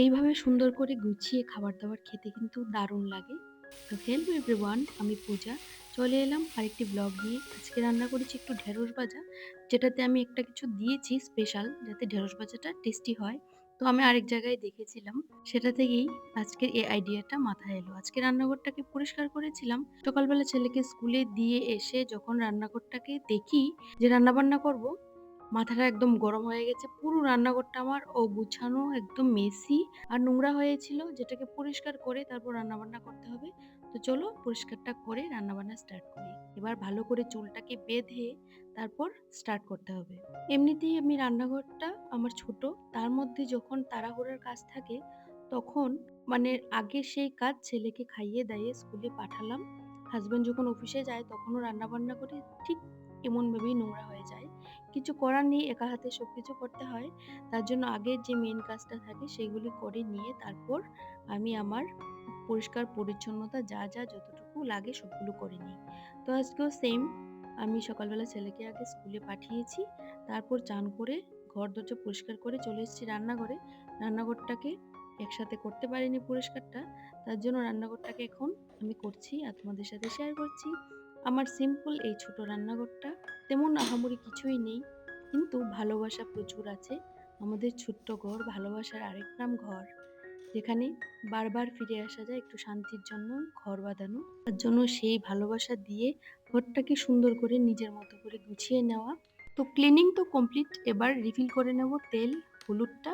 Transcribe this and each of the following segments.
এইভাবে সুন্দর করে গুছিয়ে খাবার-দাবার খেতে কিন্তু দারুণ লাগে। তো হেল্লো এভরিওয়ান, আমি পূজা। চলে এলাম আরেকটি ব্লগ নিয়ে। আজকে রান্না করেছি একটু ঢেঁড়স ভাজা, যেটাতে আমি একটা কিছু দিয়েছি স্পেশাল যাতে ঢেঁড়স ভাজাটা টেস্টি হয়। তো আমি আরেক জায়গায় দেখেছিলাম, সেটা থেকেই আজকের এই আইডিয়াটা মাথায় এলো। আজকে রান্নাঘরটাকে পরিষ্কার করেছিলাম। সকালবেলা ছেলেকে স্কুলে দিয়ে এসে যখন রান্নাঘরটাকে দেখি যে রান্নাবান্না করব, মাথাটা একদম গরম হয়ে গেছে। পুরো রান্নাঘরটা আমার অগুছানো, একদম মেসি আর নোংরা হয়েছিল, যেটাকে পরিষ্কার করে তারপর রান্নাবান্না করতে হবে। তো চলো পরিষ্কারটা করে রান্নাবান্না স্টার্ট করি। এবার ভালো করে চুলটাকে বেঁধে তারপর স্টার্ট করতে হবে। এমনিতেই আমি রান্নাঘরটা আমার ছোট, তার মধ্যে যখন তাড়াহুড়োর কাজ থাকে তখন মানে আগে সেই কাজ ছেলেকে খাইয়ে দাইয়ে স্কুলে পাঠালাম। হাজবেন্ড যখন অফিসে যায় তখনও রান্নাবান্না করে ঠিক এমনভাবেই নোংরা হয়ে যায়। কিছু করার নেই, একা হাতে সবকিছু করতে হয়। তার জন্য আগের যে মেইন কাজটা থাকে সেগুলি করে নিয়ে তারপর আমি আমার পরিষ্কার পরিচ্ছন্নতা যা যতটুকু লাগে সবগুলো করে নিই। তো আজকেও সেম, আমি সকালবেলা ছেলেকে আগে স্কুলে পাঠিয়েছি। তারপর চান করে ঘর দরজা পরিষ্কার করে চলে এসেছি রান্নাঘরে। রান্নাঘরটাকে একসাথে করতে পারিনি পরিষ্কারটা। তার জন্য রান্নাঘরটাকে এখন আমি করছি আর তোমাদের সাথে শেয়ার করছি। আমার সিম্পল এই ছোট রান্নাঘরটা, তেমন আহামরি কিছুই নেই, কিন্তু ভালোবাসা প্রচুর আছে। আমাদের ছোট্ট ঘর ভালোবাসার আরেক নাম ঘর, যেখানে বারবার ফিরে আসা যায় একটু শান্তির জন্য। ঘর বাঁধানো তার জন্য সেই ভালোবাসা দিয়ে ঘরটাকে সুন্দর করে নিজের মতো করে গুছিয়ে নেওয়া। তো ক্লিনিং তো কমপ্লিট, এবার রিফিল করে নেব তেল, হলুদটা।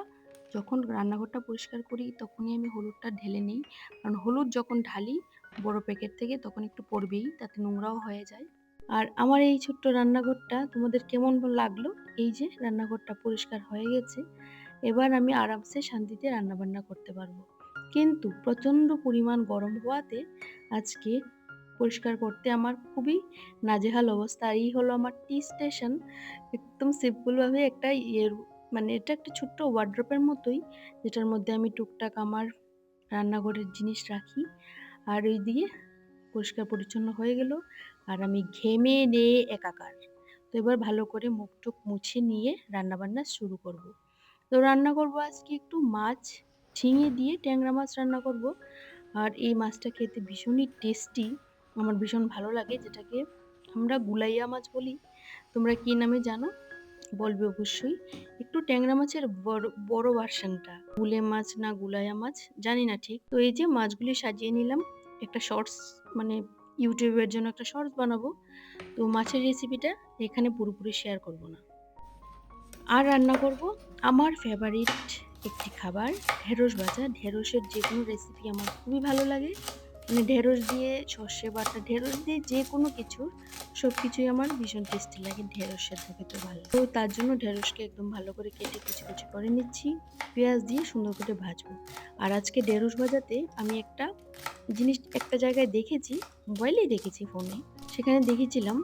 যখন রান্নাঘরটা পরিষ্কার করি তখনই আমি হলুদটা ঢেলে নিই, কারণ হলুদ যখন ঢালি বড় প্যাকেট থেকে তখন একটু পড়বেই, তাতে নোংরাও হয়ে যায়। আর আমার এই ছোট্ট রান্নাঘরটা তোমাদের কেমন লাগলো? এই যে রান্নাঘরটা পরিষ্কার হয়ে গেছে, এবার আমি আরামসে শান্তিতে রান্নাবান্না করতে পারবো। কিন্তু প্রচন্ড পরিমাণ গরম হওয়াতে আজকে পরিষ্কার করতে আমার খুবই নাজেহাল অবস্থা। আর এই হলো আমার টি স্টেশন। একদম সিম্পল ভাবে একটা মানে এটা একটা ছোট্ট ওয়ার্ড্রোপের মতোই, যেটার মধ্যে আমি টুকটাক আমার রান্নাঘরের জিনিস রাখি। আর ওই দিয়ে পরিষ্কার পরিচ্ছন্ন হয়ে গেল আর আমি ঘেমে নিয়ে একাকার। তো এবার ভালো করে মুখ টুক মুছে নিয়ে রান্নাবান্না শুরু করব। তো রান্না করব আজকে একটু মাছ, ঝিঙে দিয়ে ট্যাংরা মাছ রান্না করব। আর এই মাছটা খেতে ভীষণই টেস্টি, আমার ভীষণ ভালো লাগে, যেটাকে আমরা গুলাইয়া মাছ বলি। তোমরা কি নামে জানো বলবে অবশ্যই। একটু ট্যাংরা মাছের বড় বড় ভার্সনটা, গুলে মাছ না গুলাইয়া মাছ জানি না ঠিক। তো এই যে মাছগুলি সাজিয়ে নিলাম, একটা শর্টস মানে ইউটিউবের জন্য একটা শর্টস বানাবো। তো মাছের রেসিপিটা এখানে পুরোপুরি শেয়ার করব না। আর রান্না করব আমার ফেভারিট একটি খাবার, ঢেঁড়স ভাজা। ঢেঁড়সের যে কোনো রেসিপি আমার খুবই ভালো লাগে। মানে ঢেঁড়স দিয়ে সর্ষে বাটা, ঢেঁড়স দিয়ে যে কোনো কিছু, সব কিছুই আমার ভীষণ টেস্টি লাগে। ঢেঁড়স সেদ্ধ খেতে ভালো, তো তার জন্য ঢেঁড়সকে একদম ভালো করে কেটে কুচি কুচি করে নিচ্ছি। পেঁয়াজ দিয়ে সুন্দর করে ভাজবো। আর আজকে ঢেঁড়স ভাজাতে আমি একটা জিনিস একটা জায়গায় দেখেছি, মোবাইলেই দেখেছি, ফোনে। সেখানে দেখেছিলাম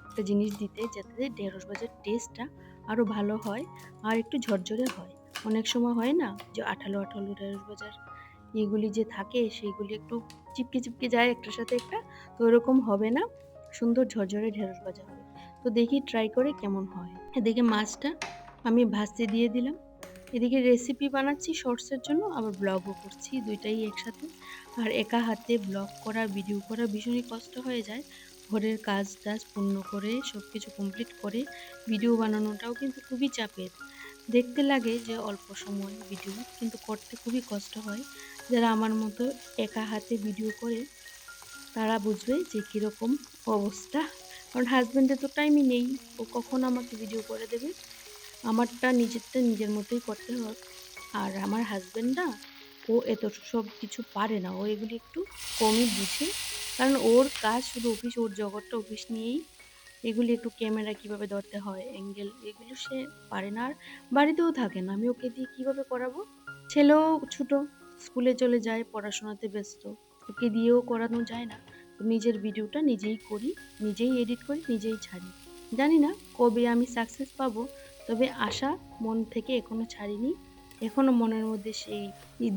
একটা জিনিস দিতে, যাতে ঢেঁড়স ভাজার টেস্টটা আরো ভালো হয় আর একটু ঝরঝরে হয়। অনেক সময় হয় না যে আঠালো আঠালো ঢেঁড়স ভাজার এগুলি যে থাকে সেগুলি একটু চিপকে চিপকে যায় একটার সাথে একটা, তো ওরকম হবে না, সুন্দর ঝরঝরে ঢেঁড়স ভাজা হবে। তো দেখি ট্রাই করে কেমন হয়। এদিকে মাছটা আমি ভাজতে দিয়ে দিলাম, এদিকে রেসিপি বানাচ্ছি শর্টসের জন্য, আবার ব্লগও করছি, দুইটাই একসাথে। আর একা হাতে ব্লগ করা ভিডিও করা ভীষণই কষ্ট হয়ে যায়। ঘরের কাজ টাজ পূর্ণ করে সবকিছু কমপ্লিট করে ভিডিও বানানোটাও কিন্তু খুবই চাপের। দেখতে লাগে যে অল্প সময় ভিডিও, কিন্তু করতে খুবই কষ্ট হয়। যারা আমার মতো একা হাতে ভিডিও করে তারা বুঝবে যে কিরকম অবস্থা। কারণ হাজবেন্ডের তো টাইমই নেই, ও কখন আমাকে ভিডিও করে দেবে। আমারটা নিজেরটা নিজের মতোই করতে হয়। আর আমার হাজবেন্ড না, ও এত সব কিছু পারে না, ও এগুলি একটু কমই বুঝে। কারণ ওর কাজ শুধু অফিস, ওর জগৎটা অফিস নিয়েই। এগুলি একটু ক্যামেরা কিভাবে ধরতে হয়, অ্যাঙ্গেল, এগুলো সে পারে না। আর বাড়িতেও থাকে না, আমি ওকে দিয়ে কিভাবে করাবো। ছেলেও ছোট, স্কুলে চলে যায়, পড়াশোনাতে ব্যস্ত, ওকে দিয়েও করানো যায় না। তো নিজের ভিডিওটা নিজেই করি, নিজেই এডিট করি, নিজেই ছাড়ি। জানি না কবে আমি সাকসেস পাবো, তবে আশা মন থেকে এখনো ছাড়িনি। এখনো মনের মধ্যে সেই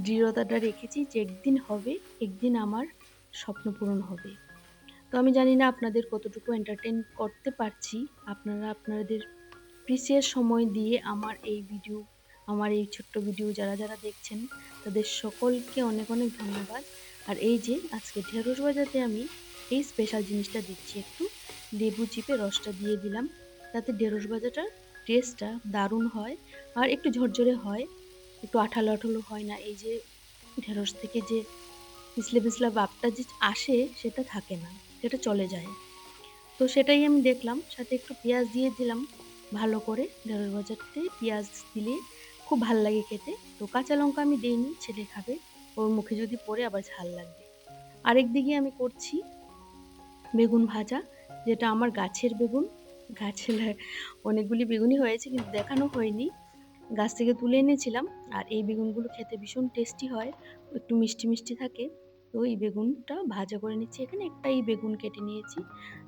দৃঢ়তাটা রেখেছি যে একদিন হবে, একদিন আমার স্বপ্ন পূরণ হবে। তো আমি জানি না আপনাদের কতটুকু এন্টারটেইন করতে পারছি। আপনারা আপনাদের প্রিসিয়াস সময় দিয়ে আমার এই ভিডিও আমার এই ছোট্ট ভিডিও যারা যারা দেখছেন তাদের সকলকে অনেক অনেক ধন্যবাদ। আর এই যে আজকে ঢেঁড়স ভাজাতে আমি এই স্পেশাল জিনিসটা দিচ্ছি, একটু লেবু চিপে রসটা দিয়ে দিলাম, তাতে ঢেঁড়স ভাজাটার টেস্টটা দারুণ হয় আর একটু ঝরঝরে হয়, একটু আঠালো আঠালো হয় না। এই যে ঢেঁড়স থেকে যে পিছলে পিছলা ভাবটা যে আসে সেটা থাকে না, সেটা চলে যায়। তো সেটাই আমি দেখলাম, সাথে একটু পেঁয়াজ দিয়ে দিলাম ভালো করে। ঢেঁড়স ভাজাতে পেঁয়াজ দিলে খুব ভাল লাগে খেতে। তো কাঁচা লঙ্কা আমি দেইনি, ছেলে খাবে, ওর মুখে যদি পড়ে আবার ঝাল লাগবে। আরেকদিকে আমি করছি বেগুন ভাজা, যেটা আমার গাছের বেগুন। গাছে অনেকগুলি বেগুনই হয়েছে কিন্তু দেখানো হয়নি, গাছ থেকে তুলে এনেছিলাম। আর এই বেগুনগুলো খেতে ভীষণ টেস্টি হয়, একটু মিষ্টি মিষ্টি থাকে। তো এই বেগুনটা ভাজা করে নিচ্ছি, এখানে একটাই বেগুন কেটে নিয়েছি,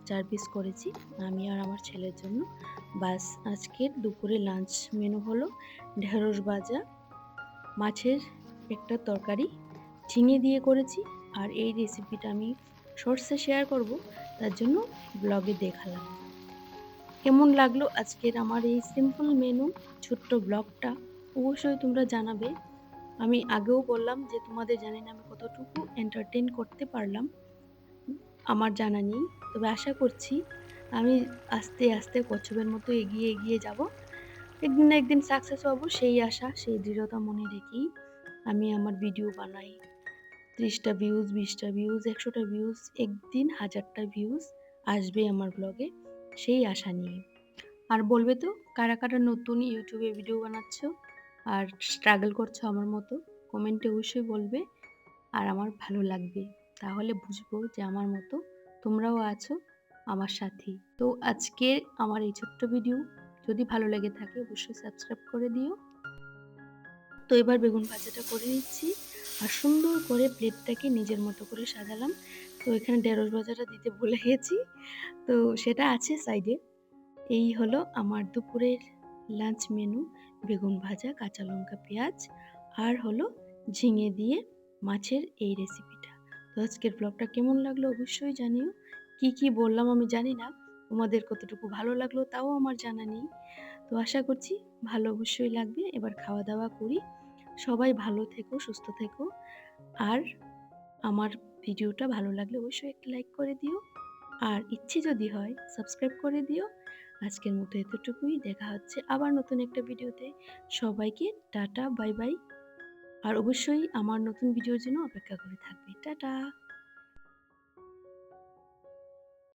4 পিস করেছি আমি আর আমার ছেলের জন্য। বাস, আজকের দুপুরে লাঞ্চ মেনু হলো ঢেঁড়স ভাজা, মাছের একটা তরকারি, ঝিঙে দিয়ে করেছি। আর এই রেসিপিটা আমি শর্টসে শেয়ার করব, তার জন্য ব্লগে দেখালাম। কেমন লাগলো আজকের আমার এই সিম্পল মেনু ছোট্ট ব্লগটা, অবশ্যই তোমরা জানাবে। আমি আগেও বললাম যে তোমাদের জানি না আমি কতটুকু এন্টারটেইন করতে পারলাম, আমার জানা নেই। তবে আশা করছি আমি আস্তে আস্তে কচ্ছপের মতো এগিয়ে এগিয়ে যাব, একদিন না একদিন সাকসেস হব, সেই আশা সেই দৃঢ়তা মনে রেখেই আমি আমার ভিডিও বানাই। 30টা ভিউজ, 20টা ভিউজ, 100টা ভিউজ, একদিন 1000টা ভিউজ আসবে আমার ব্লগে, সেই আশা নিয়ে। আর বলবে তো কারা কারা নতুন ইউটিউবে ভিডিও বানাচ্ছো আর স্ট্রাগল করছো আমার মতো, কমেন্টে অবশ্যই বলবে। আর আমার ভালো লাগবে, তাহলে বুঝবো যে আমার মতো তোমরাও আছো আমার সাথেই। তো আজকে আমার এই ছোট্ট ভিডিও যদি ভালো লেগে থাকে অবশ্যই সাবস্ক্রাইব করে দিও। তো এবার বেগুন ভাজাটা করে নিচ্ছি আর সুন্দর করে প্লেটটাকে নিজের মতো করে সাজালাম। তো এখানে ঢেঁড়স ভাজাটা দিতে ভুলে গেছি, তো সেটা আছে সাইডে। এই হলো আমার দুপুরের লাঞ্চ মেনু, বেগুন ভাজা, কাঁচা লঙ্কা, পেঁয়াজ আর হলো ঝিঙে দিয়ে মাছের এই রেসিপিটা। তো আজকের ব্লগটা কেমন লাগলো অবশ্যই জানিও। কি কি বললাম আমি জানি না, তোমাদের কতটুকু ভালো লাগলো তাও আমার জানা নেই। তো আশা করছি ভালো অবশ্যই লাগবে। এবার খাওয়া দাওয়া করি, সবাই ভালো থেকো, সুস্থ থেকো। আর আমার ভিডিওটা ভালো লাগলে অবশ্যই একটা লাইক করে দিও, আর ইচ্ছে যদি হয় সাবস্ক্রাইব করে দিও। আজকের মতো এতটুকুই, দেখা হচ্ছে আবার নতুন একটা ভিডিওতে। সবাইকে টাটা, বাই বাই। আর অবশ্যই আমার নতুন ভিডিওর জন্য অপেক্ষা করে থাকবে। টাটা।